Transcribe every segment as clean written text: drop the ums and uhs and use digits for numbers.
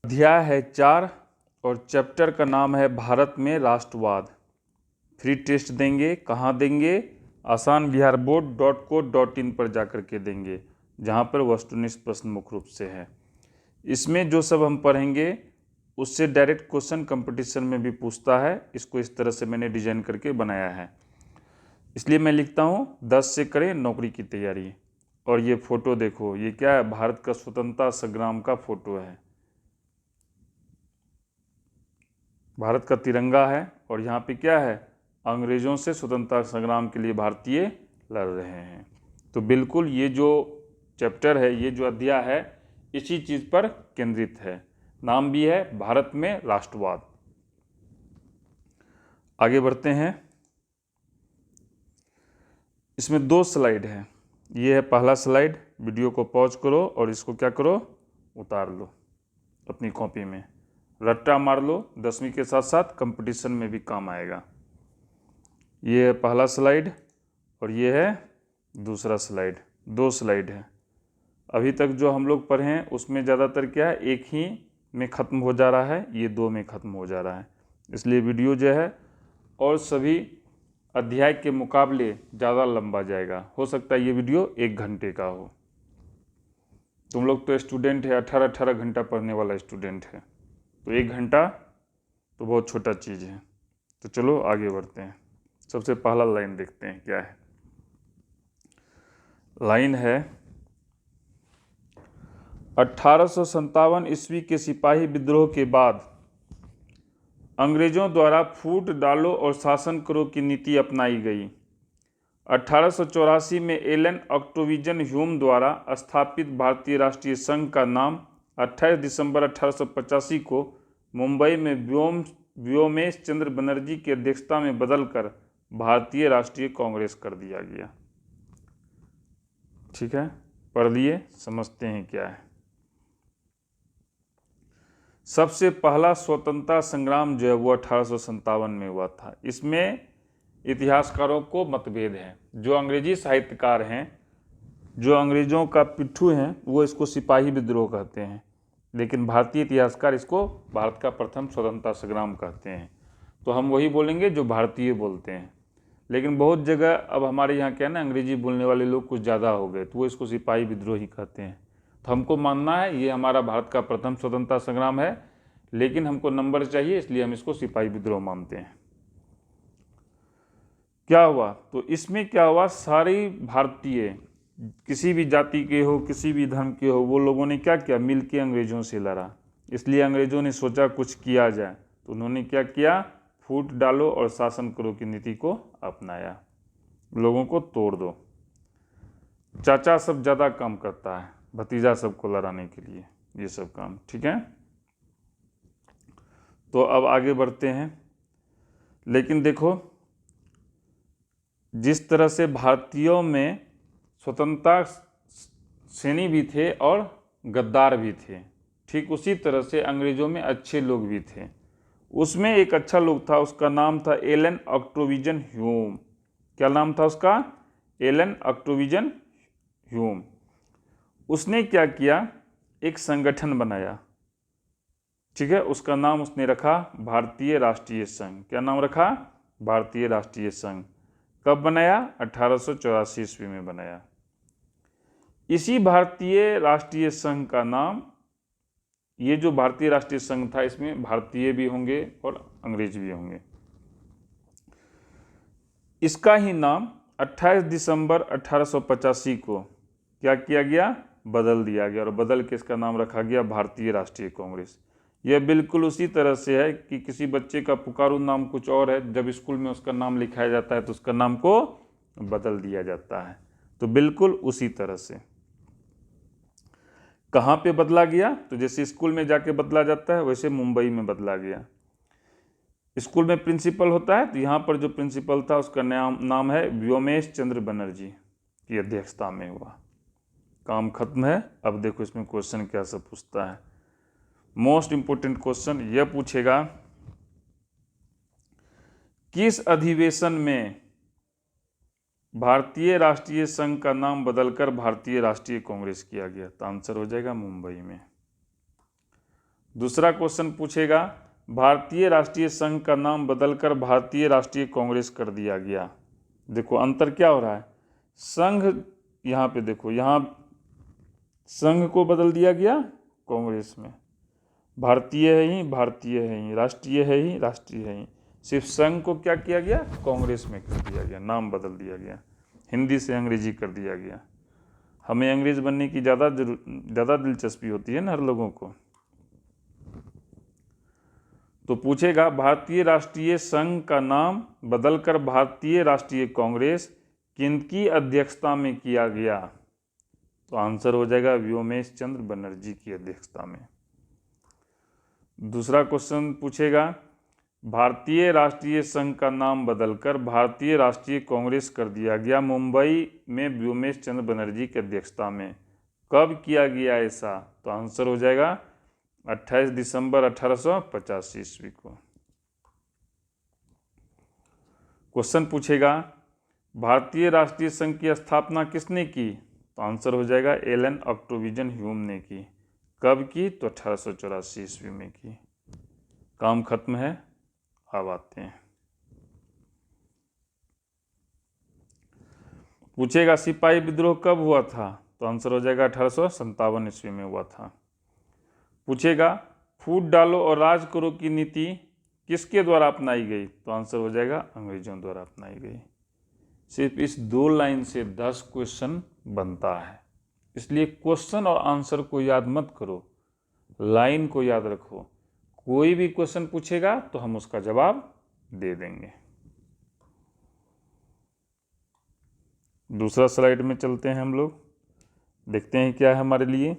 अध्याय है 4 और चैप्टर का नाम है भारत में राष्ट्रवाद। फ्री टेस्ट देंगे, कहाँ देंगे? asanbiharboard.co.in पर जाकर के देंगे, जहाँ पर वस्तुनिष्ठ प्रश्न मुख्य रूप से है। इसमें जो सब हम पढ़ेंगे उससे डायरेक्ट क्वेश्चन कंपटीशन में भी पूछता है। इसको इस तरह से मैंने डिजाइन करके बनाया है, इसलिए मैं लिखता हूँ 10 से करें नौकरी की तैयारी। और ये फोटो देखो, ये क्या है? भारत का स्वतंत्रता संग्राम का फोटो है। भारत का तिरंगा है और यहाँ पे क्या है? अंग्रेजों से स्वतंत्रता संग्राम के लिए भारतीय लड़ रहे हैं। तो बिल्कुल ये जो चैप्टर है, ये जो अध्याय है, इसी चीज पर केंद्रित है। नाम भी है भारत में राष्ट्रवाद। आगे बढ़ते हैं। इसमें 2 स्लाइड है। ये है पहला स्लाइड। वीडियो को पॉज करो और इसको क्या करो? उतार लो अपनी कॉपी में, रट्टा मार लो। 10वीं के साथ साथ कंपटीशन में भी काम आएगा। ये है पहला स्लाइड और ये है दूसरा स्लाइड। 2 स्लाइड है। अभी तक जो हम लोग पढ़े हैं उसमें ज़्यादातर क्या है, एक ही में ख़त्म हो जा रहा है, ये 2 में ख़त्म हो जा रहा है। इसलिए वीडियो जो है और सभी अध्याय के मुकाबले ज़्यादा लंबा जाएगा। हो सकता है ये वीडियो 1 घंटे का हो। तुम लोग तो स्टूडेंट है, 18 घंटा पढ़ने वाला स्टूडेंट है, तो 1 घंटा तो बहुत छोटा चीज़ है। तो चलो आगे बढ़ते हैं। सबसे पहला लाइन देखते हैं क्या है। लाइन है 1857 ईस्वी के सिपाही विद्रोह के बाद अंग्रेजों द्वारा फूट डालो और शासन करो की नीति अपनाई गई। 1884 में एलन ऑक्टोविजन ह्यूम द्वारा स्थापित भारतीय राष्ट्रीय संघ का नाम 28 दिसंबर 1885 को मुंबई में व्योमेश चंद्र बनर्जी की अध्यक्षता में बदलकर भारतीय राष्ट्रीय कांग्रेस कर दिया गया। ठीक है, पढ़ लिए, समझते हैं क्या है। सबसे पहला स्वतंत्रता संग्राम जो है वो 1857 में हुआ था। इसमें इतिहासकारों को मतभेद है। जो अंग्रेजी साहित्यकार हैं, जो अंग्रेजों का पिट्ठू हैं, वो इसको सिपाही विद्रोह कहते हैं, लेकिन भारतीय इतिहासकार इसको भारत का प्रथम स्वतंत्रता संग्राम कहते हैं। तो हम वही बोलेंगे जो भारतीय बोलते हैं। लेकिन बहुत जगह अब हमारे यहाँ क्या है ना, अंग्रेजी बोलने वाले लोग कुछ ज़्यादा हो गए, तो वो इसको सिपाही विद्रोह ही कहते हैं। तो हमको मानना है ये हमारा भारत का प्रथम स्वतंत्रता संग्राम है, लेकिन हमको नंबर चाहिए, इसलिए हम इसको सिपाही विद्रोह मानते हैं। क्या हुआ? तो इसमें क्या हुआ, सारी भारतीय किसी भी जाति के हो, किसी भी धर्म के हो, वो लोगों ने क्या किया? मिल के अंग्रेजों से लड़ा। इसलिए अंग्रेजों ने सोचा कुछ किया जाए, तो उन्होंने क्या किया? फूट डालो और शासन करो की नीति को अपनाया। लोगों को तोड़ दो। चाचा सब ज़्यादा काम करता है, भतीजा सबको लड़ाने के लिए, ये सब काम। ठीक है, तो अब आगे बढ़ते हैं। लेकिन देखो, जिस तरह से भारतीयों में स्वतंत्रता सेनी भी थे और गद्दार भी थे, ठीक उसी तरह से अंग्रेजों में अच्छे लोग भी थे। उसमें एक अच्छा लोग था, उसका नाम था एलन ऑक्टोविजन ह्यूम। क्या नाम था उसका? Allan Octavian Hume. उसने क्या किया? एक संगठन बनाया। ठीक है, उसका नाम उसने रखा भारतीय राष्ट्रीय संघ। क्या नाम रखा? भारतीय राष्ट्रीय संघ। कब बनाया? 1884 ईस्वी में बनाया। इसी भारतीय राष्ट्रीय संघ का नाम, ये जो भारतीय राष्ट्रीय संघ था, इसमें भारतीय भी होंगे और अंग्रेज भी होंगे। इसका ही नाम 28 दिसंबर 1885 को क्या किया गया? बदल दिया गया, और बदल के इसका नाम रखा गया भारतीय राष्ट्रीय कांग्रेस। यह बिल्कुल उसी तरह से है कि किसी बच्चे का पुकारू नाम कुछ और है, जब स्कूल में उसका नाम लिखाया जाता है तो उसका नाम को बदल दिया जाता है। तो बिल्कुल उसी तरह से। कहाँ पे बदला गया? तो जैसे स्कूल में जाके बदला जाता है, वैसे मुंबई में बदला गया। स्कूल में प्रिंसिपल होता है, तो यहाँ पर जो प्रिंसिपल था उसका नाम है व्योमेश चंद्र बनर्जी की अध्यक्षता में हुआ। काम खत्म है। अब देखो इसमें क्वेश्चन क्या सब पूछता है। मोस्ट इंपोर्टेंट क्वेश्चन यह पूछेगा, किस अधिवेशन में भारतीय राष्ट्रीय संघ का नाम बदलकर भारतीय राष्ट्रीय कांग्रेस किया गया? तो आंसर हो जाएगा मुंबई में। दूसरा क्वेश्चन पूछेगा भारतीय राष्ट्रीय संघ का नाम बदलकर भारतीय राष्ट्रीय कांग्रेस कर दिया गया। देखो अंतर क्या हो रहा है, संघ यहाँ पे देखो, यहाँ संघ को बदल दिया गया कांग्रेस में, भारतीय है ही भारतीय है ही, राष्ट्रीय है ही राष्ट्रीय है ही, सिर्फ संघ को क्या किया गया, कांग्रेस में कर दिया गया, नाम बदल दिया गया, हिंदी से अंग्रेजी कर दिया गया। हमें अंग्रेज बनने की ज़्यादा दिलचस्पी होती है ना हर लोगों को। तो पूछेगा भारतीय राष्ट्रीय संघ का नाम बदलकर भारतीय राष्ट्रीय कांग्रेस किनकी अध्यक्षता में किया गया। तो आंसर हो जाएगा व्योमेश चंद्र बनर्जी की अध्यक्षता में। दूसरा क्वेश्चन पूछेगा भारतीय राष्ट्रीय संघ का नाम बदलकर भारतीय राष्ट्रीय कांग्रेस कर दिया गया मुंबई में व्योमेश चंद्र बनर्जी की अध्यक्षता में, कब किया गया ऐसा। तो आंसर हो जाएगा 28 दिसंबर 1885 ईस्वी को। क्वेश्चन पूछेगा भारतीय राष्ट्रीय संघ की स्थापना किसने की। तो आंसर हो जाएगा एलन ऑक्टोविजन ह्यूम ने की। कब की, तो 1884 ईस्वी में की। काम खत्म है, अब आते हैं। पूछेगा सिपाही विद्रोह कब हुआ था। तो आंसर हो जाएगा 1857 ईस्वी में हुआ था। पूछेगा फूट डालो और राज करो की नीति किसके द्वारा अपनाई गई। तो आंसर हो जाएगा अंग्रेजों द्वारा अपनाई गई। सिर्फ इस 2 लाइन से 10 क्वेश्चन बनता है, इसलिए क्वेश्चन और आंसर को याद मत करो, लाइन को याद रखो। कोई भी क्वेश्चन पूछेगा तो हम उसका जवाब दे देंगे। दूसरा स्लाइड में चलते हैं हम लोग, देखते हैं क्या है हमारे लिए।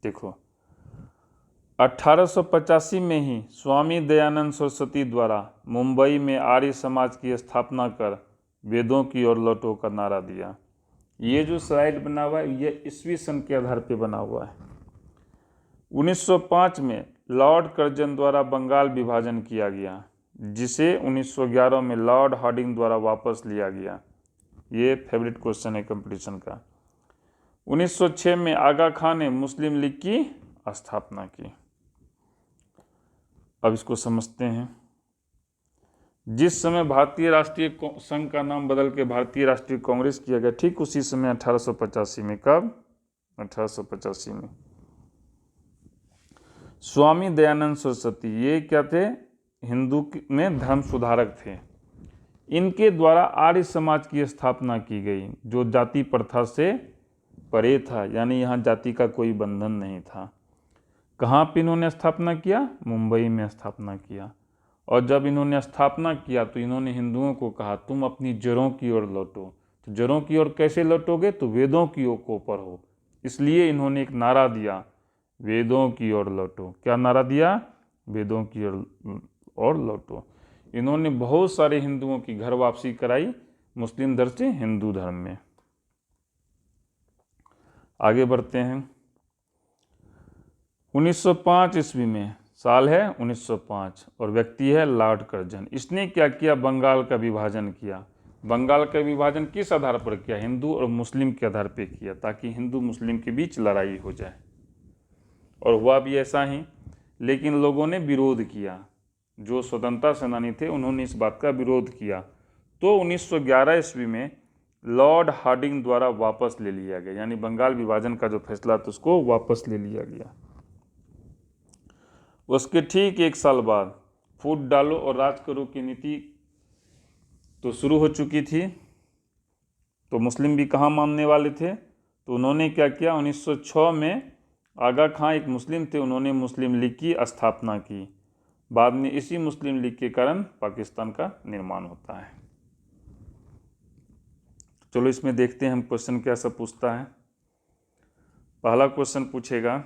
देखो 1885 में ही स्वामी दयानंद सरस्वती द्वारा मुंबई में आर्य समाज की स्थापना कर वेदों की ओर लौटो का नारा दिया। ये जो स्लाइड बना हुआ है ये ईस्वी सन के आधार पर बना हुआ है। 1905 में लॉर्ड कर्जन द्वारा बंगाल विभाजन किया गया, जिसे 1911 में लॉर्ड हार्डिंग द्वारा वापस लिया गया। ये फेवरेट क्वेश्चन है कंपटीशन का। 1906 में आगा खान ने मुस्लिम लीग की स्थापना की। अब इसको समझते हैं। जिस समय भारतीय राष्ट्रीय संघ का नाम बदल के भारतीय राष्ट्रीय कांग्रेस किया गया, ठीक उसी समय 1885 में, कब, 1885 में स्वामी दयानंद सरस्वती, ये क्या थे, हिंदू में धर्म सुधारक थे। इनके द्वारा आर्य समाज की स्थापना की गई, जो जाति प्रथा से परे था, यानी यहाँ जाति का कोई बंधन नहीं था। कहाँ पे इन्होंने स्थापना किया, मुंबई में स्थापना किया। और जब इन्होंने स्थापना किया तो इन्होंने हिंदुओं को कहा तुम अपनी जड़ों की ओर लौटो। तो जड़ों की ओर कैसे लौटोगे, तो वेदों की ओर को पढ़ो। इसलिए इन्होंने एक नारा दिया, वेदों की ओर लौटो। क्या नारा दिया, वेदों की ओर लौटो। इन्होंने बहुत सारे हिंदुओं की घर वापसी कराई, मुस्लिम धर्म से हिंदू धर्म में। आगे बढ़ते हैं। 1905 ईस्वी में, साल है 1905, और व्यक्ति है लॉर्ड कर्जन। इसने क्या किया, बंगाल का विभाजन किया। बंगाल का विभाजन किस आधार पर किया, हिंदू और मुस्लिम के आधार पर किया, ताकि हिंदू मुस्लिम के बीच लड़ाई हो जाए। और हुआ भी ऐसा ही, लेकिन लोगों ने विरोध किया। जो स्वतंत्रता सेनानी थे उन्होंने इस बात का विरोध किया। तो 1911 ईस्वी में लॉर्ड हार्डिंग द्वारा वापस ले लिया गया, यानी बंगाल विभाजन का जो फैसला था उसको वापस ले लिया गया। उसके ठीक 1 साल बाद फूट डालो और राज करो की नीति तो शुरू हो चुकी थी। तो मुस्लिम भी कहाँ मानने वाले थे, तो उन्होंने क्या किया, 1906 में आगा खां एक मुस्लिम थे, उन्होंने मुस्लिम लीग की स्थापना की। बाद में इसी मुस्लिम लीग के कारण पाकिस्तान का निर्माण होता है। चलो इसमें देखते हैं हम क्वेश्चन क्या सब पूछता है। पहला क्वेश्चन पूछेगा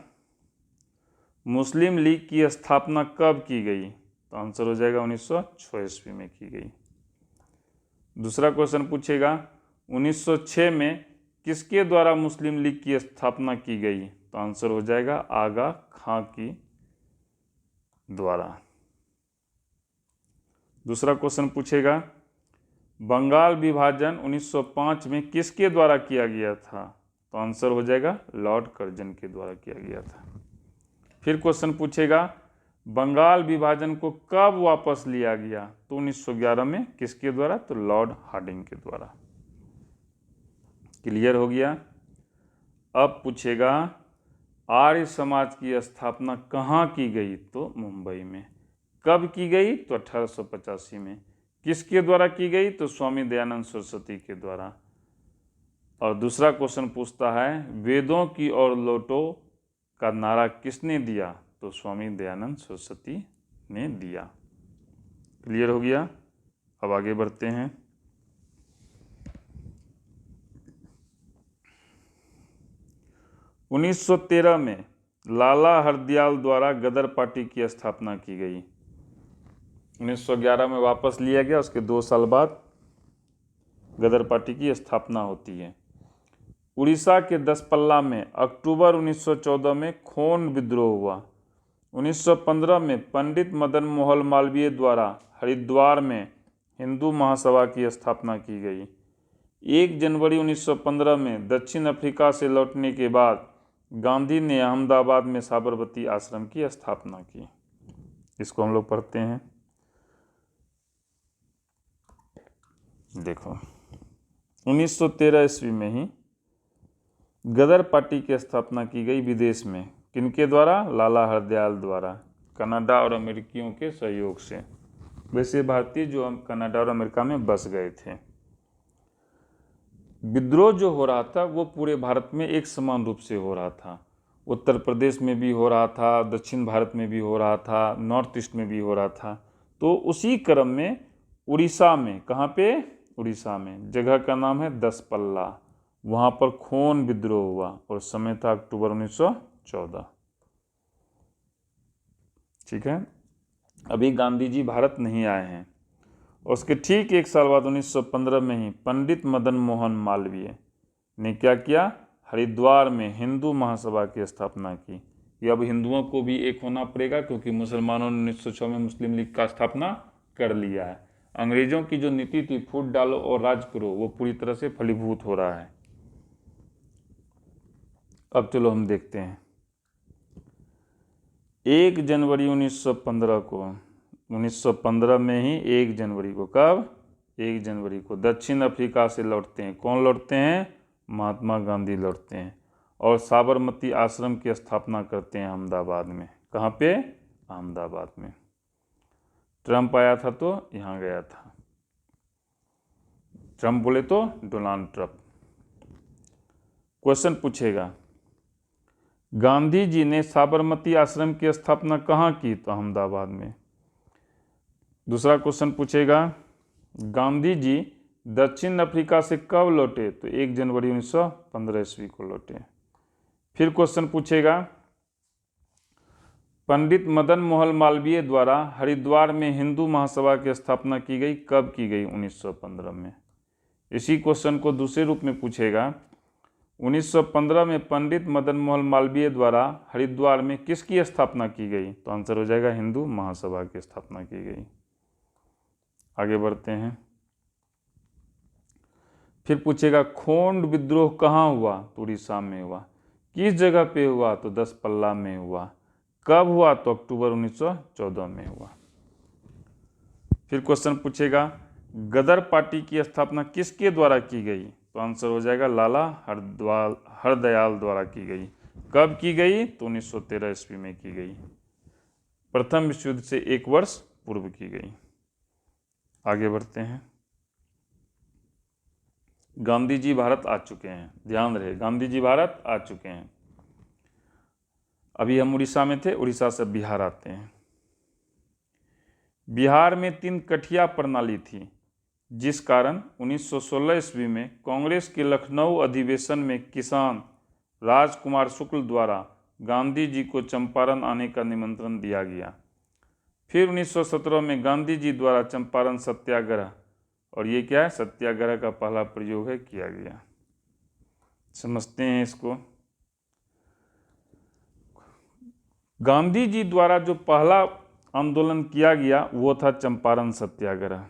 मुस्लिम लीग की स्थापना कब की गई। तो आंसर हो जाएगा 1906 ईस्वी में की गई। दूसरा क्वेश्चन पूछेगा 1906 में किसके द्वारा मुस्लिम लीग की स्थापना की गई। तो आंसर हो जाएगा आगा खां की द्वारा। दूसरा क्वेश्चन पूछेगा बंगाल विभाजन 1905 में किसके द्वारा किया गया था। तो आंसर हो जाएगा लॉर्ड कर्जन के द्वारा किया गया था। फिर क्वेश्चन पूछेगा बंगाल विभाजन को कब वापस लिया गया, तो 1911 में। किसके द्वारा, तो लॉर्ड हार्डिंग के द्वारा। क्लियर हो गया। अब पूछेगा आर्य समाज की स्थापना कहाँ की गई, तो मुंबई में। कब की गई, तो 1885 में। किसके द्वारा की गई, तो स्वामी दयानंद सरस्वती के द्वारा। और दूसरा क्वेश्चन पूछता है वेदों की ओर लौटो का नारा किसने दिया, तो स्वामी दयानंद सरस्वती ने दिया। क्लियर हो गया। अब आगे बढ़ते हैं। उन्नीस 1913 में लाला हरदयाल द्वारा गदर पार्टी की स्थापना की गई। 1911 में वापस लिया गया, उसके 2 साल बाद गदर पार्टी की स्थापना होती है। उड़ीसा के दसपल्ला में अक्टूबर 1914 में खोन विद्रोह हुआ। 1915 में पंडित मदन मोहन मालवीय द्वारा हरिद्वार में हिंदू महासभा की स्थापना की गई। 1 जनवरी 1915 में दक्षिण अफ्रीका से लौटने के बाद गांधी ने अहमदाबाद में साबरमती आश्रम की स्थापना की। इसको हम लोग पढ़ते हैं। देखो 1913 ईस्वी में ही गदर पार्टी की स्थापना की गई विदेश में। किनके द्वारा, लाला हरदयाल द्वारा, कनाडा और अमेरिकियों के सहयोग से। वैसे भारतीय जो कनाडा और अमेरिका में बस गए थे। विद्रोह जो हो रहा था वो पूरे भारत में एक समान रूप से हो रहा था। उत्तर प्रदेश में भी हो रहा था, दक्षिण भारत में भी हो रहा था, नॉर्थ ईस्ट में भी हो रहा था। तो उसी क्रम में उड़ीसा में, कहाँ पे, उड़ीसा में, जगह का नाम है दसपल्ला, वहाँ पर खोन विद्रोह हुआ और समय था अक्टूबर 1914। ठीक है। अभी गांधी जी भारत नहीं आए हैं। उसके ठीक 1 साल बाद 1915 में ही पंडित मदन मोहन मालवीय ने क्या किया, हरिद्वार में हिंदू महासभा की स्थापना की कि अब हिंदुओं को भी एक होना पड़ेगा, क्योंकि मुसलमानों ने 1906 में मुस्लिम लीग का स्थापना कर लिया है। अंग्रेजों की जो नीति थी फूट डालो और राज करो, वो पूरी तरह से फलीभूत हो रहा है। अब चलो हम देखते हैं। 1 जनवरी 1915 को, 1915 में ही 1 जनवरी को, कब, 1 जनवरी को दक्षिण अफ्रीका से लौटते हैं। कौन लौटते हैं, महात्मा गांधी लौटते हैं और साबरमती आश्रम की स्थापना करते हैं अहमदाबाद में। कहाँ पे, अहमदाबाद में। ट्रंप आया था तो यहाँ गया था। ट्रंप बोले तो डोनाल्ड ट्रंप। क्वेश्चन पूछेगा गांधी जी ने साबरमती आश्रम की स्थापना कहाँ की, तो अहमदाबाद में। दूसरा क्वेश्चन पूछेगा गांधी जी दक्षिण अफ्रीका से कब लौटे, तो 1 जनवरी 1915 ईस्वी को लौटे। फिर क्वेश्चन पूछेगा पंडित मदन मोहन मालवीय द्वारा हरिद्वार में हिंदू महासभा की स्थापना की गई, कब की गई, 1915 में। इसी क्वेश्चन को दूसरे रूप में पूछेगा 1915 में पंडित मदन मोहन मालवीय द्वारा हरिद्वार में किसकी स्थापना की गई, तो आंसर हो जाएगा हिंदू महासभा की स्थापना की गई। आगे बढ़ते हैं। फिर पूछेगा खोंड विद्रोह कहाँ हुआ, तो उड़ीसा में हुआ। किस जगह पे हुआ, तो दसपल्ला में हुआ। कब हुआ, तो अक्टूबर 1914 में हुआ। फिर क्वेश्चन पूछेगा गदर पार्टी की स्थापना किसके द्वारा की गई, तो आंसर हो जाएगा लाला हरदयाल द्वारा की गई। कब की गई, तो 1913 ईस्वी में की गई। प्रथम विश्व युद्ध से 1 वर्ष पूर्व की गई। आगे बढ़ते हैं। गांधी जी भारत आ चुके हैं, ध्यान रहे, गांधी जी भारत आ चुके हैं। अभी हम उड़ीसा में थे, उड़ीसा से बिहार आते हैं। बिहार में 3 कठिया प्रणाली थी, जिस कारण 1916 ईस्वी में कांग्रेस के लखनऊ अधिवेशन में किसान राजकुमार शुक्ल द्वारा गांधी जी को चंपारण आने का निमंत्रण दिया गया। फिर 1917 में गांधी जी द्वारा चंपारण सत्याग्रह, और ये क्या है, सत्याग्रह का पहला प्रयोग है, किया गया। समझते हैं इसको। गांधी जी द्वारा जो पहला आंदोलन किया गया वो था चंपारण सत्याग्रह।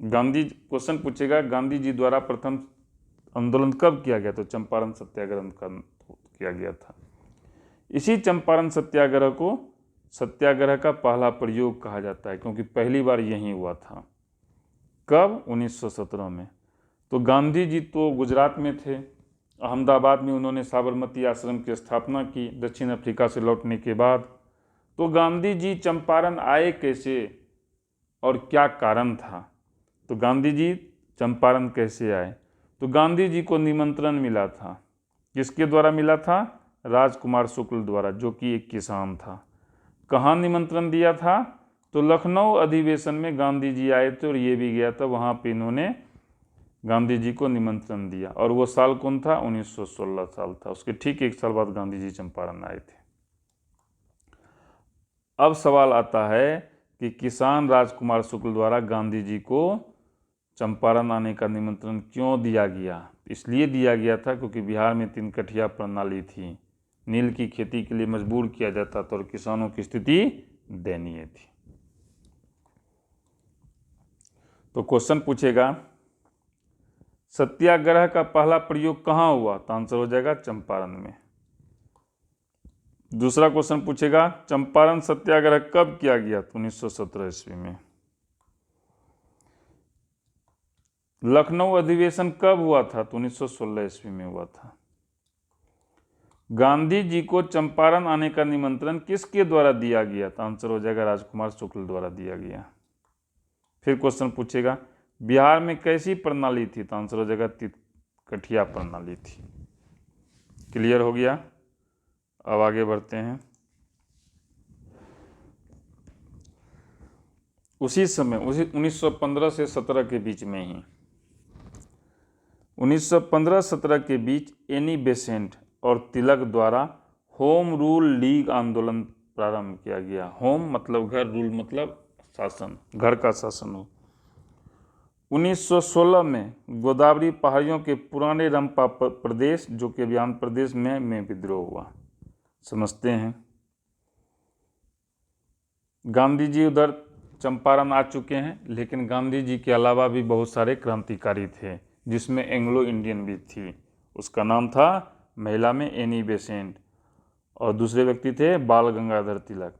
गांधी, क्वेश्चन पूछेगा गांधी जी द्वारा प्रथम आंदोलन कब किया गया, तो चंपारण सत्याग्रह का किया गया था। इसी चंपारण सत्याग्रह को सत्याग्रह का पहला प्रयोग कहा जाता है, क्योंकि पहली बार यहीं हुआ था। कब? 1917 में। तो गांधी जी तो गुजरात में थे, अहमदाबाद में उन्होंने साबरमती आश्रम की स्थापना की दक्षिण अफ्रीका से लौटने के बाद। तो गांधी जी चंपारण आए कैसे और क्या कारण था? तो गांधी जी चंपारण कैसे आए? तो गांधी जी को निमंत्रण मिला था। किसके द्वारा मिला था? राजकुमार शुक्ल द्वारा, जो कि एक किसान था। कहाँ निमंत्रण दिया था? तो लखनऊ अधिवेशन में गांधी जी आए थे और ये भी गया था, वहाँ पे इन्होंने गांधी जी को निमंत्रण दिया। और वो साल कौन था? 1916 साल था। उसके ठीक एक साल बाद गांधी जी चंपारण आए थे। अब सवाल आता है कि किसान राजकुमार शुक्ल द्वारा गांधी जी को चंपारण आने का निमंत्रण क्यों दिया गया? इसलिए दिया गया था क्योंकि बिहार में 3 कठिया प्रणाली थी, नील की खेती के लिए मजबूर किया जाता था और किसानों की स्थिति दयनीय थी। तो क्वेश्चन पूछेगा सत्याग्रह का पहला प्रयोग कहाँ हुआ? तो आंसर हो जाएगा चंपारण में। दूसरा क्वेश्चन पूछेगा चंपारण सत्याग्रह कब किया गया? तो 1917 ईस्वी में। लखनऊ अधिवेशन कब हुआ था? तो 1916 ईस्वी में हुआ था। गांधी जी को चंपारण आने का निमंत्रण किसके द्वारा दिया गया? तो आंसर हो जाएगा राजकुमार शुक्ल द्वारा दिया गया। फिर क्वेश्चन पूछेगा बिहार में कैसी प्रणाली थी? तो आंसर हो जाएगा कठिया प्रणाली थी। क्लियर हो गया? अब आगे बढ़ते हैं। उसी समय 1915 से 17 के बीच में ही 1915-17 के बीच एनी बेसेंट और तिलक द्वारा होम रूल लीग आंदोलन प्रारंभ किया गया। होम मतलब घर, रूल मतलब शासन, घर का शासन हो। 1916 में गोदावरी पहाड़ियों के पुराने रंपा प्रदेश, जो कि अभी आंध्र प्रदेश में विद्रोह हुआ। समझते हैं। गांधी जी उधर चंपारण आ चुके हैं, लेकिन गांधी जी के अलावा भी बहुत सारे क्रांतिकारी थे, जिसमें एंग्लो इंडियन भी थी। उसका नाम था महिला में एनी बेसेंट और दूसरे व्यक्ति थे बाल गंगाधर तिलक।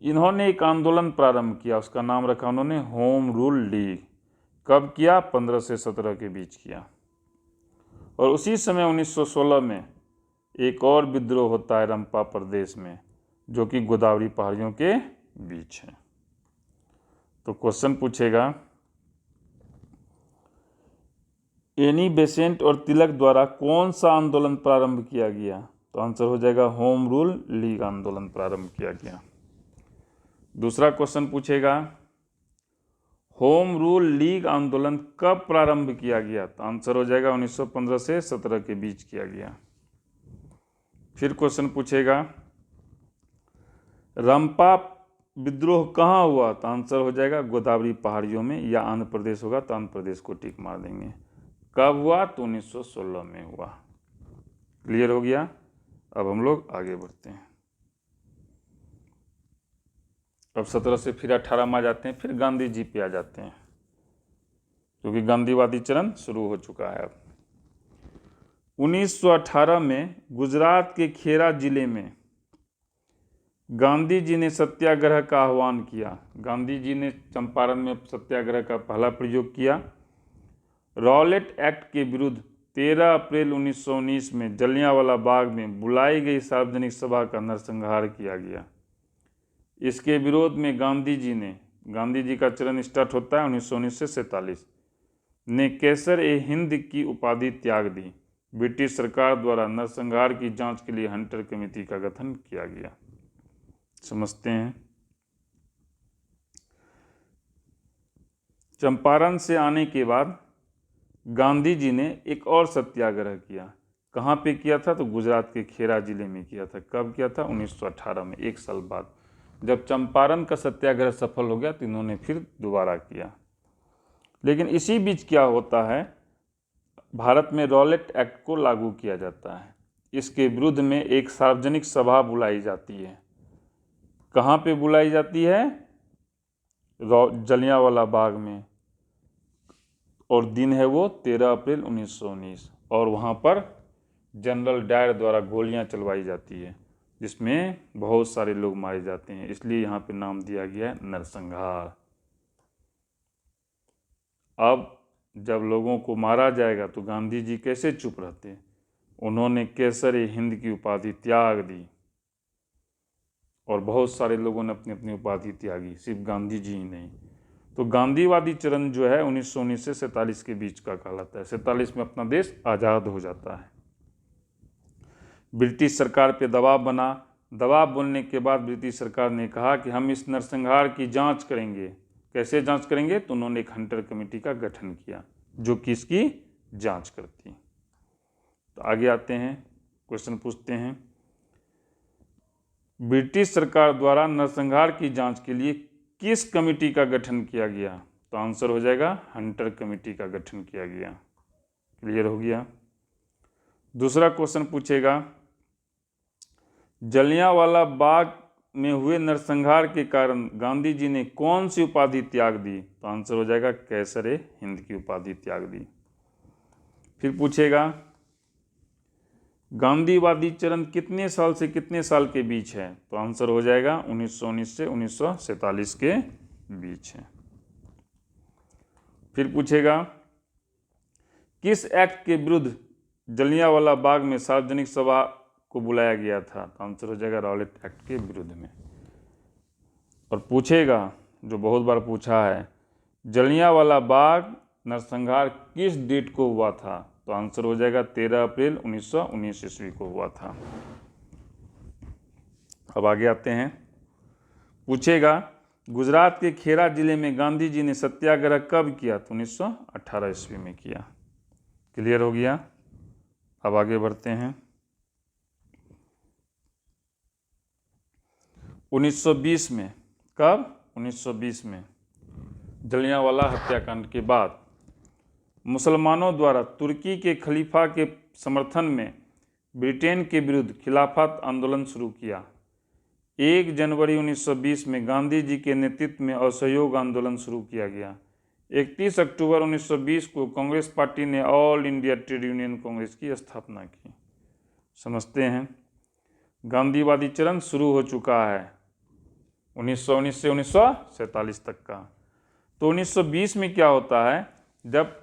इन्होंने एक आंदोलन प्रारंभ किया, उसका नाम रखा उन्होंने होम रूल लीग। कब किया? 15 से 17 के बीच किया। और उसी समय 1916 में एक और विद्रोह होता है रंपा प्रदेश में, जो कि गोदावरी पहाड़ियों के बीच है। तो क्वेश्चन पूछेगा एनी बेसेंट और तिलक द्वारा कौन सा आंदोलन प्रारंभ किया गया? तो आंसर हो जाएगा होम रूल लीग आंदोलन प्रारंभ किया गया। दूसरा क्वेश्चन पूछेगा होम रूल लीग आंदोलन कब प्रारंभ किया गया? तो आंसर हो जाएगा 1915 से 17 के बीच किया गया। फिर क्वेश्चन पूछेगा रंपा विद्रोह कहाँ हुआ? तो आंसर हो जाएगा गोदावरी पहाड़ियों में, या आंध्र प्रदेश होगा तो आंध्र प्रदेश को टिक मार देंगे। कब हुआ? तो 1916 में हुआ। क्लियर हो गया? अब हम लोग आगे बढ़ते हैं। अब 17 से फिर 18 में आ जाते हैं, फिर गांधी जी पे आ जाते हैं, क्योंकि गांधीवादी चरण शुरू हो चुका है। अब 1918 में गुजरात के खेरा जिले में गांधी जी ने सत्याग्रह का आह्वान किया। गांधी जी ने चंपारण में सत्याग्रह का पहला प्रयोग किया। रॉलेट एक्ट के विरुद्ध 13 अप्रैल 1919 में जलियांवाला बाग में बुलाई गई सार्वजनिक सभा का नरसंहार किया गया। इसके विरोध में गांधी जी का चरण स्टार्ट होता है 1919 से 47 ने केसर ए हिंद की उपाधि त्याग दी। ब्रिटिश सरकार द्वारा नरसंहार की जांच के लिए हंटर कमेटी का गठन किया गया। समझते हैं। चंपारण से आने के बाद गांधी जी ने एक और सत्याग्रह किया। कहाँ पे किया था? तो गुजरात के खेरा जिले में किया था। कब किया था? 1918 में, एक साल बाद। जब चंपारण का सत्याग्रह सफल हो गया तो इन्होंने फिर दोबारा किया। लेकिन इसी बीच क्या होता है, भारत में रॉलेट एक्ट को लागू किया जाता है। इसके विरुद्ध में एक सार्वजनिक सभा बुलाई जाती है। कहाँ पे बुलाई जाती है? जलियांवाला बाग में, और दिन है वो 13 अप्रैल 1919, और वहाँ पर जनरल डायर द्वारा गोलियां चलवाई जाती है। जिसमें बहुत सारे लोग मारे जाते हैं, इसलिए यहाँ पे नाम दिया गया है नरसंहार। अब जब लोगों को मारा जाएगा तो गांधी जी कैसे चुप रहते? उन्होंने केसरे हिंद की उपाधि त्याग दी और बहुत सारे लोगों ने अपनी अपनी उपाधि त्यागी, सिर्फ गांधी जी ही नहीं। तो गांधीवादी चरण जो है 1919 से 47 के बीच का कहलाता है। 47 में अपना देश आज़ाद हो जाता है। ब्रिटिश सरकार पे दबाव बना। दबाव बनने के बाद ब्रिटिश सरकार ने कहा कि हम इस नरसंहार की जांच करेंगे। कैसे जांच करेंगे? तो उन्होंने एक हंटर कमेटी का गठन किया जो कि इसकी जांच करती। तो आगे आते हैं, क्वेश्चन पूछते हैं, ब्रिटिश सरकार द्वारा नरसंहार की जांच के लिए किस कमेटी का गठन किया गया? तो आंसर हो जाएगा हंटर कमेटी का गठन किया गया। क्लियर हो गया। दूसरा क्वेश्चन पूछेगा, जलियांवाला बाग में हुए नरसंहार के कारण गांधी जी ने कौन सी उपाधि त्याग दी? तो आंसर हो जाएगा कैसरे हिंद की उपाधि त्याग दी। फिर पूछेगा, गांधीवादी चरण कितने साल से कितने साल के बीच है? तो आंसर हो जाएगा 1919 से 1947 के बीच है। फिर पूछेगा, किस एक्ट के विरुद्ध जलियांवाला बाग में सार्वजनिक सभा को बुलाया गया था? तो आंसर हो जाएगा रॉलेट एक्ट के विरुद्ध में। और पूछेगा, जो बहुत बार पूछा है, जलियांवाला बाग नरसंहार किस डेट को हुआ था? तो आंसर हो जाएगा 13 अप्रैल 1919 ईस्वी को हुआ था। अब आगे आते हैं, पूछेगा, गुजरात के खेड़ा जिले में गांधी जी ने सत्याग्रह कब किया? तो 1918 ईस्वी में किया। क्लियर हो गया। अब आगे बढ़ते हैं, 1920 में। कब? 1920 में जलियांवाला हत्याकांड के बाद मुसलमानों द्वारा तुर्की के खलीफा के समर्थन में ब्रिटेन के विरुद्ध खिलाफत आंदोलन शुरू किया। 1 जनवरी 1920 में गांधी जी के नेतृत्व में असहयोग आंदोलन शुरू किया गया। 31 अक्टूबर 1920 को कांग्रेस पार्टी ने all India trade union Congress की स्थापना की। समझते हैं, गांधीवादी चरण शुरू हो चुका है 1919 से 1947 तक का। तो 1920 में क्या होता है, जब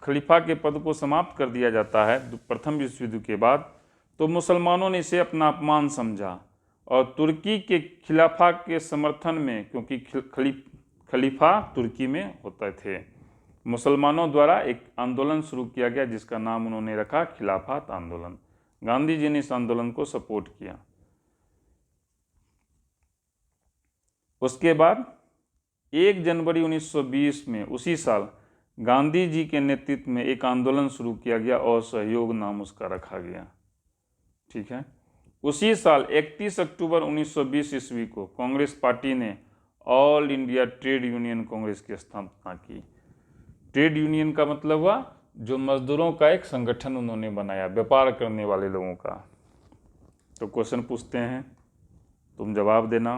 खलीफा के पद को समाप्त कर दिया जाता है प्रथम विश्व युद्ध के बाद, तो मुसलमानों ने इसे अपना अपमान समझा और तुर्की के खिलाफा के समर्थन में, क्योंकि खलीफा तुर्की में होते थे, मुसलमानों द्वारा एक आंदोलन शुरू किया गया जिसका नाम उन्होंने रखा खिलाफत आंदोलन। गांधी जी ने इस आंदोलन को सपोर्ट किया। उसके बाद 1 जनवरी 1920 में उसी साल गांधी जी के नेतृत्व में एक आंदोलन शुरू किया गया और असहयोग नाम उसका रखा गया। ठीक है। उसी साल 31 अक्टूबर 1920 ईस्वी को कांग्रेस पार्टी ने all India trade union Congress की स्थापना की। ट्रेड यूनियन का मतलब हुआ जो मजदूरों का एक संगठन उन्होंने बनाया, व्यापार करने वाले लोगों का। तो क्वेश्चन पूछते हैं, तुम जवाब देना।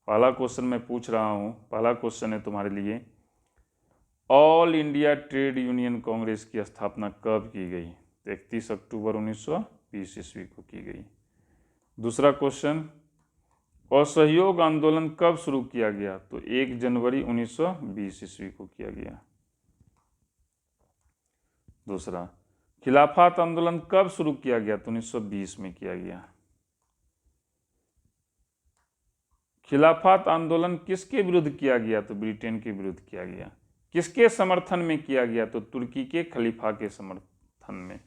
पहला क्वेश्चन मैं पूछ रहा हूँ, पहला क्वेश्चन है तुम्हारे लिए, all India trade union Congress की स्थापना कब की गई? 31 अक्टूबर 1920 ईस्वी को की गई। दूसरा क्वेश्चन, असहयोग आंदोलन कब शुरू किया गया? तो 1 जनवरी 1920 ईस्वी को किया गया। दूसरा, खिलाफत आंदोलन कब शुरू किया गया? तो 1920 में किया गया। खिलाफत आंदोलन किसके विरुद्ध किया गया? तो ब्रिटेन के विरुद्ध किया गया। किसके समर्थन में किया गया? तो तुर्की के खलीफा के समर्थन में।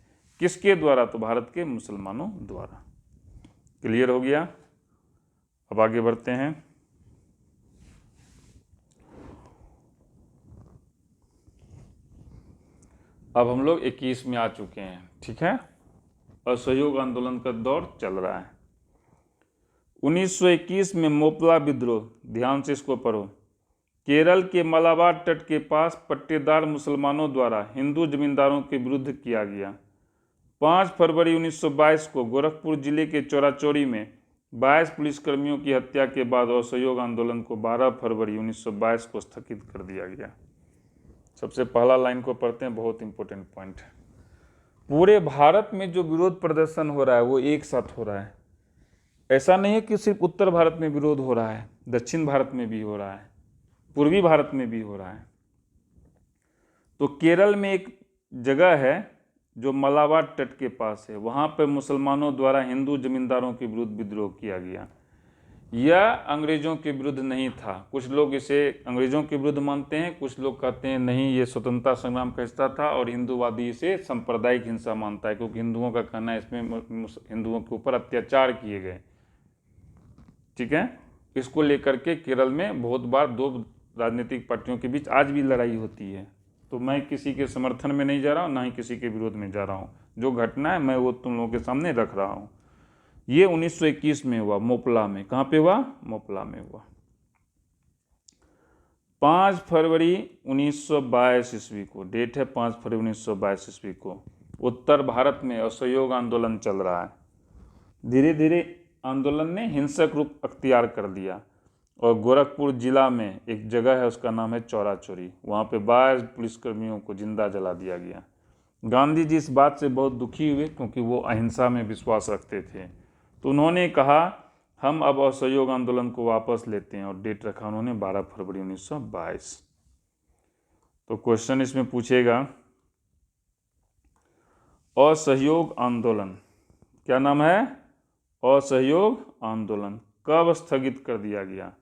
किसके द्वारा? तो भारत के मुसलमानों द्वारा। क्लियर हो गया। अब आगे बढ़ते हैं, अब हम लोग 21 में आ चुके हैं। ठीक है, असहयोग आंदोलन का दौर चल रहा है। 1921 में मोपला विद्रोह, ध्यान से इसको पढ़ो, केरल के मलाबार तट के पास पट्टेदार मुसलमानों द्वारा हिंदू जमींदारों के विरुद्ध किया गया। 5 फरवरी 1922 को गोरखपुर जिले के चौराचौरी में 22 पुलिसकर्मियों की हत्या के बाद असहयोग आंदोलन को 12 फरवरी 1922 को स्थगित कर दिया गया। सबसे पहला लाइन को पढ़ते हैं, बहुत इंपॉर्टेंट पॉइंट है। पूरे भारत में जो विरोध प्रदर्शन हो रहा है वो एक साथ हो रहा है। ऐसा नहीं है कि सिर्फ उत्तर भारत में विरोध हो रहा है, दक्षिण भारत में भी हो रहा है, पूर्वी भारत में भी हो रहा है। तो केरल में एक जगह है जो मलाबार तट के पास है, वहाँ पर मुसलमानों द्वारा हिंदू जमींदारों के विरुद्ध विद्रोह किया गया। यह अंग्रेजों के विरुद्ध नहीं था। कुछ लोग इसे अंग्रेजों के विरुद्ध मानते हैं, कुछ लोग कहते हैं नहीं ये स्वतंत्रता संग्राम का हिस्सा था, और हिंदूवादी इसे सांप्रदायिक हिंसा मानता है, क्योंकि हिंदुओं का कहना है इसमें हिंदुओं के ऊपर अत्याचार किए गए। ठीक है, इसको लेकर के केरल में बहुत बार दो राजनीतिक पार्टियों के बीच आज भी लड़ाई होती है। तो मैं किसी के समर्थन में नहीं जा रहा हूँ, ना ही किसी के विरोध में जा रहा हूँ। जो घटना है मैं वो तुम लोगों के सामने रख रहा हूँ। ये 1921 में हुआ, मोपला में। कहाँ पे हुआ? मोपला में हुआ। 5 फरवरी 1922 ईस्वी को, डेट है 5 फरवरी 1922 ईस्वी को, उत्तर भारत में असहयोग आंदोलन चल रहा है। धीरे धीरे आंदोलन ने हिंसक रूप अख्तियार कर लिया, और गोरखपुर जिला में एक जगह है, उसका नाम है चौरा चौरी। वहाँ पे 22 पुलिसकर्मियों को जिंदा जला दिया गया। गांधी जी इस बात से बहुत दुखी हुए, क्योंकि वो अहिंसा में विश्वास रखते थे। तो उन्होंने कहा हम अब असहयोग आंदोलन को वापस लेते हैं, और डेट रखा उन्होंने 12 फरवरी 1922। तो क्वेश्चन इसमें पूछेगा असहयोग आंदोलन, क्या नाम है? असहयोग आंदोलन कब स्थगित कर दिया गया?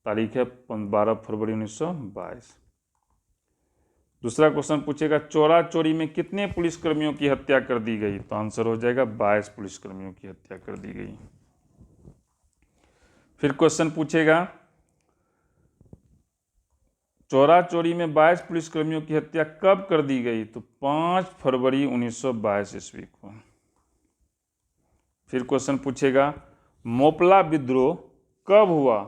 तारीख है 12 फरवरी 1922। दूसरा क्वेश्चन पूछेगा चौरा चौरी में कितने पुलिसकर्मियों की हत्या कर दी गई? तो आंसर हो जाएगा 22 पुलिसकर्मियों की हत्या कर दी गई। फिर क्वेश्चन पूछेगा चौरा चौरी में 22 पुलिसकर्मियों की हत्या कब कर दी गई? तो 5 फरवरी 1922 ईस्वी को। फिर क्वेश्चन पूछेगा मोपला विद्रोह कब हुआ?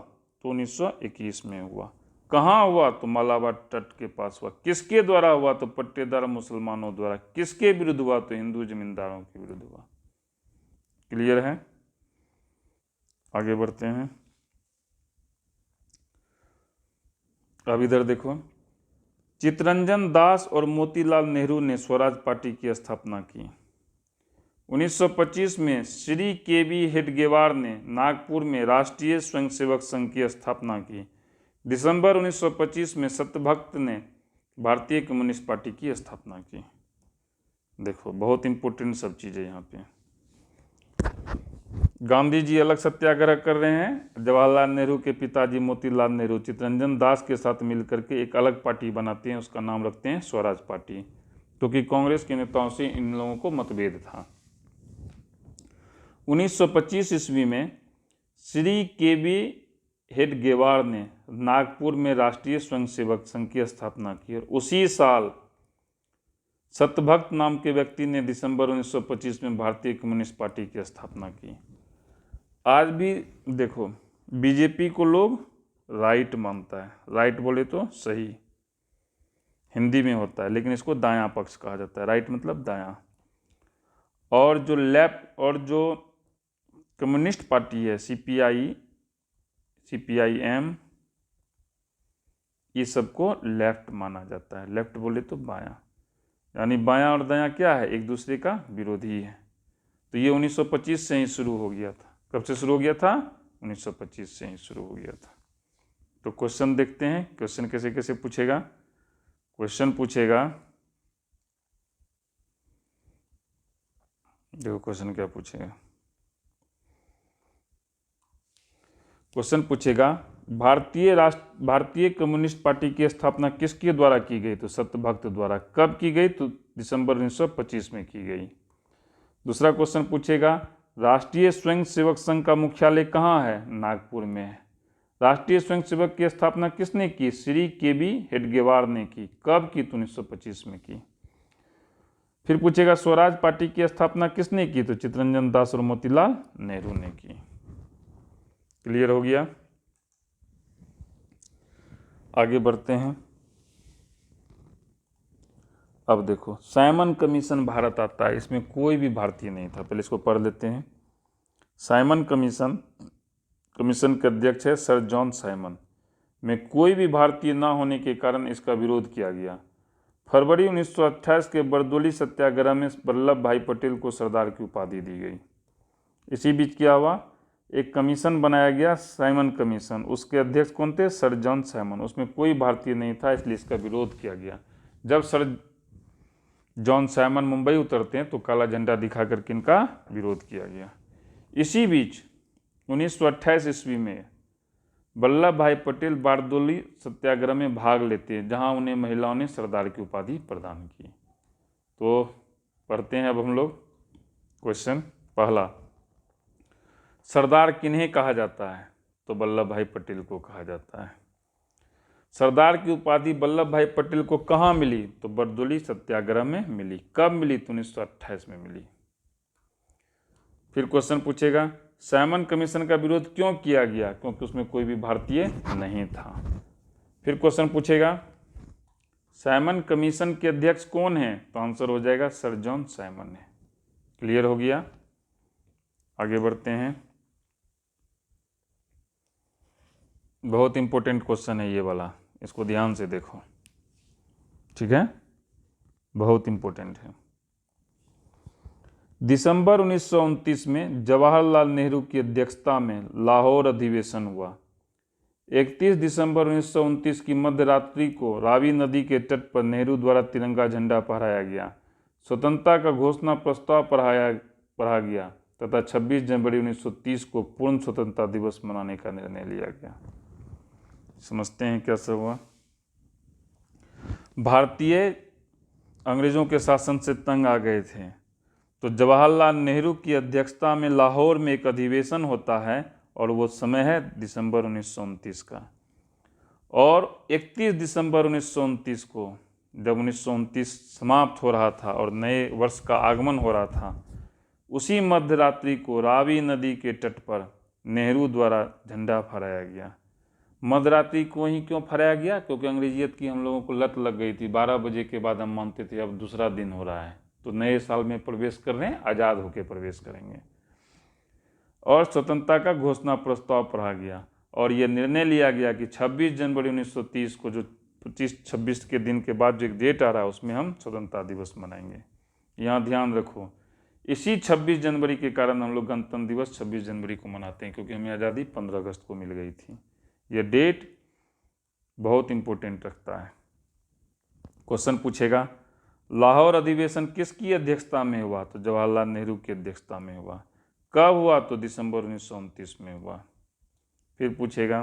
तो 1921 में हुआ। कहाँ हुआ? तो मलाबार तट के पास हुआ। किसके द्वारा हुआ? तो पट्टेदार मुसलमानों द्वारा। किसके विरुद्ध हुआ? तो हिंदू जमींदारों के विरुद्ध हुआ। क्लियर है? आगे बढ़ते हैं। अब इधर देखो, चित्तरंजन दास और मोतीलाल नेहरू ने स्वराज पार्टी की स्थापना की। 1925 में श्री के.बी. हेडगेवार ने नागपुर में राष्ट्रीय स्वयंसेवक संघ की स्थापना की। दिसंबर 1925 में सत्यभक्त ने भारतीय कम्युनिस्ट पार्टी की स्थापना की। देखो बहुत इंपॉर्टेंट सब चीज़ें यहाँ पे। गांधी जी अलग सत्याग्रह कर रहे हैं, जवाहरलाल नेहरू के पिताजी मोतीलाल नेहरू चित्तरंजन दास के साथ मिलकर के एक अलग पार्टी बनाते हैं, उसका नाम रखते हैं स्वराज पार्टी, क्योंकि कांग्रेस के नेताओं से इन लोगों को मतभेद था। 1925 ईस्वी में श्री के.बी. हेडगेवार ने नागपुर में राष्ट्रीय स्वयंसेवक संघ की स्थापना की, और उसी साल सत्यभक्त नाम के व्यक्ति ने दिसंबर 1925 में भारतीय कम्युनिस्ट पार्टी की स्थापना की। आज भी देखो बीजेपी को लोग राइट मानता है, राइट बोले तो सही हिंदी में होता है, लेकिन इसको दायां पक्ष कहा जाता है। राइट मतलब दायां। और जो लेफ्ट और जो कम्युनिस्ट पार्टी है सीपीआई, सीपीआईएम, ये सबको लेफ्ट माना जाता है। लेफ्ट बोले तो बायां, यानी बायां और दायां क्या है? एक दूसरे का विरोधी है। तो ये 1925 से ही शुरू हो गया था। कब से शुरू हो गया था? 1925 से ही शुरू हो गया था। तो क्वेश्चन देखते हैं, क्वेश्चन कैसे कैसे पूछेगा। क्वेश्चन पूछेगा, देखो क्वेश्चन क्या पूछेगा। क्वेश्चन पूछेगा भारतीय कम्युनिस्ट पार्टी की स्थापना किसके द्वारा की गई? तो सत्यभक्त द्वारा। कब की गई? तो दिसंबर 1925 में की गई। दूसरा क्वेश्चन पूछेगा राष्ट्रीय स्वयंसेवक संघ का मुख्यालय कहाँ है? नागपुर में है। राष्ट्रीय स्वयंसेवक की स्थापना किसने की? श्री के.बी. हेडगेवार ने की। कब की? तो 1925 में की। फिर पूछेगा स्वराज पार्टी की स्थापना किसने की? तो चित्तरंजन दास और मोतीलाल नेहरू ने की। क्लियर हो गया? आगे बढ़ते हैं। अब देखो साइमन कमीशन भारत आता है, इसमें कोई भी भारतीय नहीं था। पहले इसको पढ़ लेते हैं। साइमन कमीशन के अध्यक्ष है सर जॉन साइमन। में कोई भी भारतीय ना होने के कारण इसका विरोध किया गया। फरवरी 1928 के बरदोली सत्याग्रह में वल्लभ भाई पटेल को सरदार की उपाधि दी गई। इसी बीच क्या हुआ? एक कमीशन बनाया गया, साइमन कमीशन। उसके अध्यक्ष कौन थे? Sir John Simon. उसमें कोई भारतीय नहीं था, इसलिए इसका विरोध किया गया। जब सर जॉन साइमन मुंबई उतरते हैं तो काला झंडा दिखा करके इनका विरोध किया गया। इसी बीच 1928 ईस्वी में वल्लभ भाई पटेल बारदोली सत्याग्रह में भाग लेते हैं, जहां उन्हें महिलाओं ने सरदार की उपाधि प्रदान की। तो पढ़ते हैं अब हम लोग क्वेश्चन पहला, सरदार किन्हें कहा जाता है? तो वल्लभ भाई पटेल को कहा जाता है। सरदार की उपाधि वल्लभ भाई पटेल को कहाँ मिली? तो बारदोली सत्याग्रह में मिली। कब मिली? तो 1928 में मिली। फिर क्वेश्चन पूछेगा, साइमन कमीशन का विरोध क्यों किया गया? क्योंकि उसमें कोई भी भारतीय नहीं था। फिर क्वेश्चन पूछेगा, साइमन कमीशन के अध्यक्ष कौन है? तो आंसर हो जाएगा सर जॉन साइमन है। क्लियर हो गया? आगे बढ़ते हैं। बहुत इंपॉर्टेंट क्वेश्चन है ये वाला, इसको ध्यान से देखो, ठीक है, बहुत इंपॉर्टेंट है। दिसंबर 1929 में जवाहरलाल नेहरू की अध्यक्षता में लाहौर अधिवेशन हुआ। 31 दिसंबर 1929 की मध्य रात्रि को रावी नदी के तट पर नेहरू द्वारा तिरंगा झंडा फहराया गया। स्वतंत्रता का घोषणा प्रस्ताव पढ़ा गया तथा 26 जनवरी 1930 को पूर्ण स्वतंत्रता दिवस मनाने का निर्णय लिया गया। समझते हैं कैसे हुआ। भारतीय अंग्रेजों के शासन से तंग आ गए थे, तो जवाहरलाल नेहरू की अध्यक्षता में लाहौर में एक अधिवेशन होता है और वो समय है दिसंबर 1929 का। और 31 दिसंबर 1929 को, जब 1929 समाप्त हो रहा था और नए वर्ष का आगमन हो रहा था, उसी मध्य रात्रि को रावी नदी के तट पर नेहरू द्वारा झंडा फहराया गया। मध्यरात्रि को ही क्यों फहराया गया? क्योंकि अंग्रेजियत की हम लोगों को लत लग गई थी। 12 बजे के बाद हम मानते थे अब दूसरा दिन हो रहा है, तो नए साल में प्रवेश कर रहे हैं, आज़ाद होकर प्रवेश करेंगे। और स्वतंत्रता का घोषणा प्रस्ताव पढ़ा गया और यह निर्णय लिया गया कि 26 जनवरी 1930 को, जो 25-26 के दिन के बाद जो एक डेट आ रहा है, उसमें हम स्वतंत्रता दिवस मनाएंगे। यहाँ ध्यान रखो, इसी 26 जनवरी के कारण हम लोग गणतंत्र दिवस 26 जनवरी को मनाते हैं, क्योंकि हमें आज़ादी 15 अगस्त को मिल गई थी। यह डेट बहुत इंपॉर्टेंट रखता है। क्वेश्चन पूछेगा, लाहौर अधिवेशन किसकी अध्यक्षता में हुआ? तो जवाहरलाल नेहरू की अध्यक्षता में हुआ। कब हुआ? तो दिसंबर 1929 में हुआ। फिर पूछेगा,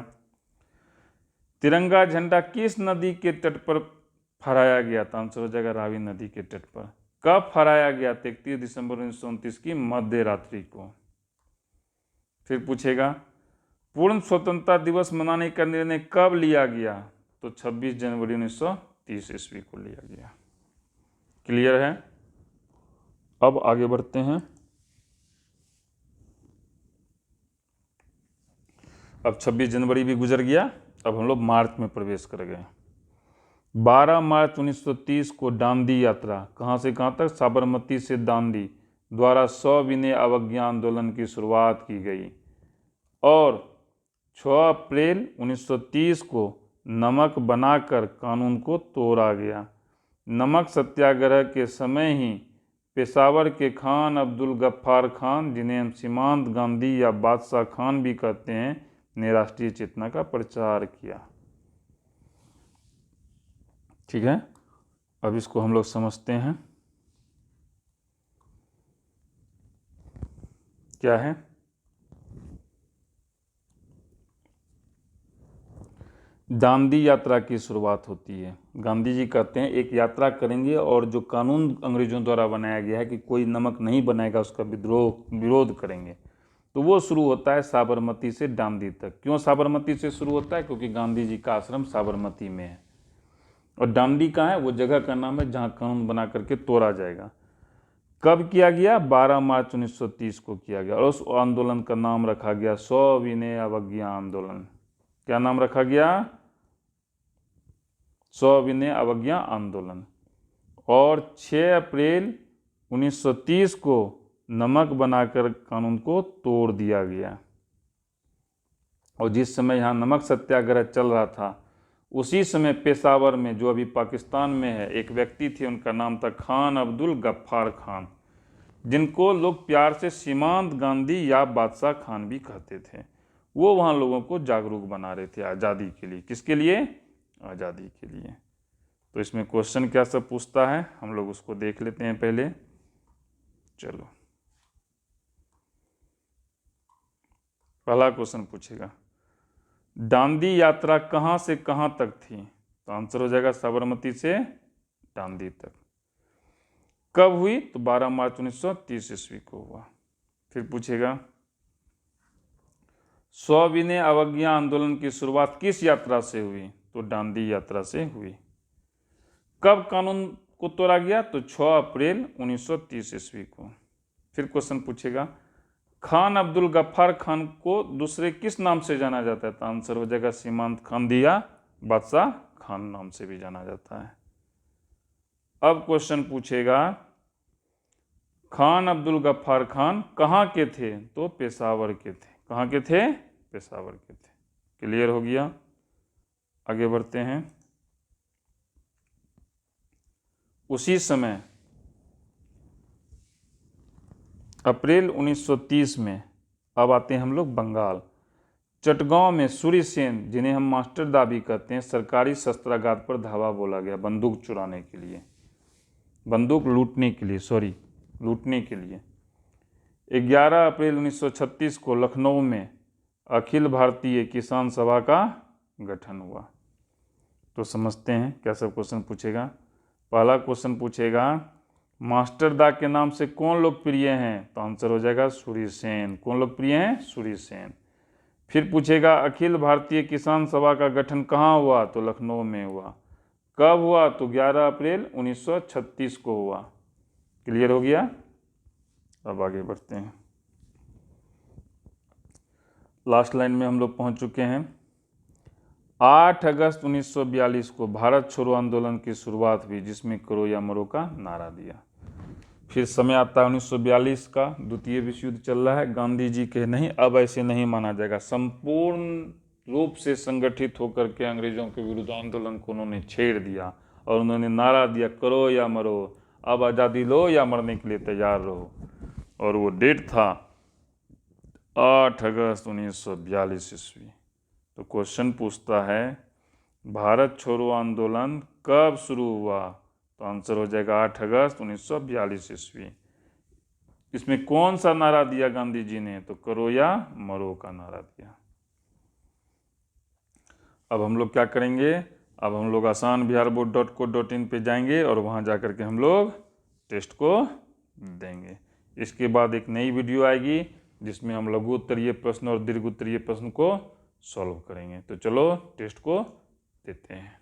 तिरंगा झंडा किस नदी के तट पर फहराया गया? तो आंसर हो जाएगा रावी नदी के तट पर। कब फहराया गया? 31 दिसंबर 1929 की मध्य रात्रि को। फिर पूछेगा, पूर्ण स्वतंत्रता दिवस मनाने का निर्णय कब लिया गया? तो 26 जनवरी 1930 ईस्वी को लिया गया। क्लियर है? अब आगे बढ़ते हैं। अब 26 जनवरी भी गुजर गया, अब हम लोग मार्च में प्रवेश कर गए। 12 मार्च 1930 को दांडी यात्रा, कहाँ से कहाँ तक? साबरमती से दांडी, द्वारा सविनय अवज्ञा आंदोलन की शुरुआत की गई। और 6 अप्रैल 1930 को नमक बनाकर कानून को तोड़ा गया। नमक सत्याग्रह के समय ही पेशावर के खान अब्दुल गफ्फार खान, जिन्हें हम सीमांत गांधी या बादशाह खान भी कहते हैं, ने राष्ट्रीय चेतना का प्रचार किया। ठीक है, अब इसको हम लोग समझते हैं क्या है। दांडी यात्रा की शुरुआत होती है। गांधी जी कहते हैं एक यात्रा करेंगे और जो कानून अंग्रेजों द्वारा बनाया गया है कि कोई नमक नहीं बनाएगा, उसका विरोध करेंगे। तो वो शुरू होता है साबरमती से दांडी तक। क्यों साबरमती से शुरू होता है? क्योंकि गांधी जी का आश्रम साबरमती में है। और दांडी कहाँ है? वो जगह का नाम है जहाँ कानून बना करके तोड़ा जाएगा। कब किया गया? 12 मार्च 1930 को किया गया। और उस आंदोलन का नाम रखा गया सविनय अवज्ञा आंदोलन। क्या नाम रखा गया? सविनय अवज्ञा आंदोलन। और 6 अप्रैल 1930 को नमक बनाकर कानून को तोड़ दिया गया। और जिस समय यहाँ नमक सत्याग्रह चल रहा था, उसी समय पेशावर में, जो अभी पाकिस्तान में है, एक व्यक्ति थे, उनका नाम था खान अब्दुल गफ्फार खान। जिनको लोग प्यार से सीमांत गांधी या बादशाह खान भी कहते थे। वो वहाँ लोगों को जागरूक बना रहे थे आज़ादी के लिए। किसके लिए? आज़ादी के लिए। तो इसमें क्वेश्चन क्या सब पूछता है हम लोग उसको देख लेते हैं पहले। चलो, पहला क्वेश्चन पूछेगा, दांडी यात्रा कहाँ से कहाँ तक थी? तो आंसर हो जाएगा साबरमती से दांडी तक। कब हुई? तो 12 मार्च 1930 ईस्वी को हुआ। फिर पूछेगा, सविनय अवज्ञा आंदोलन की शुरुआत किस यात्रा से हुई? तो दांडी यात्रा से हुई। कब कानून को तोड़ा गया? तो 6 अप्रैल 1930 ईस्वी को। फिर क्वेश्चन पूछेगा, खान अब्दुल गफ्फार खान को दूसरे किस नाम से जाना जाता है? तो आंसर हो जाएगा सीमांत खान दिया बादशाह खान नाम से भी जाना जाता है। अब क्वेश्चन पूछेगा, खान अब्दुल गफ्फार खान कहाँ के थे? तो पेशावर के थे। कहाँ के थे? पेशावर के थे। क्लियर हो गया? आगे बढ़ते हैं। उसी समय अप्रैल 1930 में, अब आते हैं हम लोग बंगाल, चटगांव में सूर्य सेन, जिन्हें हम मास्टर दा भी कहते हैं, सरकारी शस्त्रागार पर धावा बोला गया बंदूक चुराने के लिए, बंदूक लूटने के लिए, सॉरी लूटने के लिए। 11 अप्रैल 1936 को लखनऊ में अखिल भारतीय किसान सभा का गठन हुआ। तो समझते हैं क्या सब क्वेश्चन पूछेगा। पहला क्वेश्चन पूछेगा, मास्टर दा के नाम से कौन लोकप्रिय हैं? तो आंसर हो जाएगा सूर्य सेन। कौन लोकप्रिय हैं? सूर्य सेन। फिर पूछेगा, अखिल भारतीय किसान सभा का गठन कहाँ हुआ? तो लखनऊ में हुआ। कब हुआ? तो 11 अप्रैल 1936 को हुआ। क्लियर हो गया? अब आगे बढ़ते हैं। लास्ट लाइन में हम लोग पहुंच चुके हैं। 8 अगस्त 1942 को भारत छोड़ो आंदोलन की शुरुआत हुई, जिसमें करो या मरो का नारा दिया। फिर समय आता है 1942 का, द्वितीय विश्व युद्ध चल रहा है। गांधी जी के नहीं, अब ऐसे नहीं माना जाएगा। संपूर्ण रूप से संगठित होकर के अंग्रेजों के विरुद्ध आंदोलन को उन्होंने छेड़ दिया और उन्होंने नारा दिया, करो या मरो, अब आज़ादी लो या मरने के लिए तैयार रहो। और वो डेट था 8 अगस्त 1942 ईस्वी। तो क्वेश्चन पूछता है, भारत छोड़ो आंदोलन कब शुरू हुआ? तो आंसर हो जाएगा 8 अगस्त 1942 ईस्वी। इसमें कौन सा नारा दिया गांधी जी ने? तो करो या मरो का नारा दिया। अब हम लोग क्या करेंगे? अब हम लोग asanbiharboard.co.in पे जाएंगे और वहाँ जाकर के हम लोग टेस्ट को देंगे। इसके बाद एक नई वीडियो आएगी जिसमें हम लघु उत्तरीय प्रश्न और दीर्घ उत्तरीय प्रश्न को सॉल्व करेंगे। तो चलो टेस्ट को देते हैं।